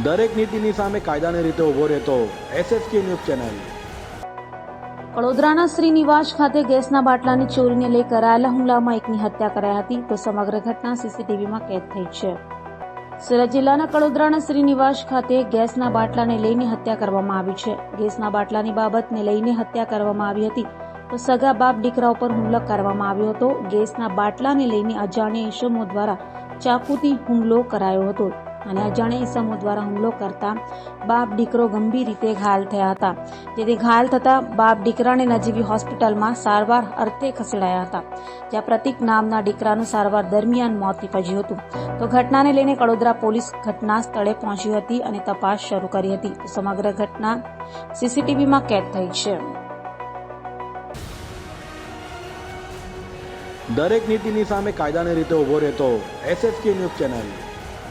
દરેક નીતિની સામે કાયદાની રીતે ઊભો રહેતો SSK ન્યૂઝ ચેનલ। વડોદરાના શ્રીનિવાસ ખાતે ગેસના બાટલાની ચોરીને લઈ કરાયેલા હુમલામાં એકની હત્યા કરાઈ હતી તો સમગ્ર ઘટના સીસીટીવીમાં કેદ થઈ છે। સુરત જિલ્લાના કડોદરાના શ્રીનિવાસ ખાતે ગેસના બાટલાને લઈને હત્યા કરવામાં આવી છે। ગેસના બાટલાની બાબતને લઈને હત્યા કરવામાં આવી હતી તો સગા બાપ દીકરા ઉપર હુમલો કરવામાં આવ્યો હતો। ગેસના બાટલાને લઈને અજાણ્યા ઈસમો દ્વારા ચાકુથી હુમલો કરાયો હતો અને અજાણ્યા ઈસમો દ્વારા હુમલો કરતા બાપ દીકરો ગંભીર રીતે ઘાયલ થયા હતા, જેથી ઘાયલ થતા બાપ દીકરાને નજીવી હોસ્પિટલમાં સારવાર અર્થે ખસેડાયા હતા, જ્યાં પ્રતિક નામના દીકરાનું સારવાર દરમિયાન મોત નીપજ્યું હતું। તો ઘટનાને લઈને કડોદરા પોલીસ ઘટના સ્થળે પહોંચી હતી અને તપાસ શરૂ કરી હતી। સમગ્ર ઘટના સીસીટીવીમાં કેદ થઈ છે। દરેક નીતિની સામે કાયદાની રીતે ઊભો રહેતો SSK ન્યૂઝ ચેનલ।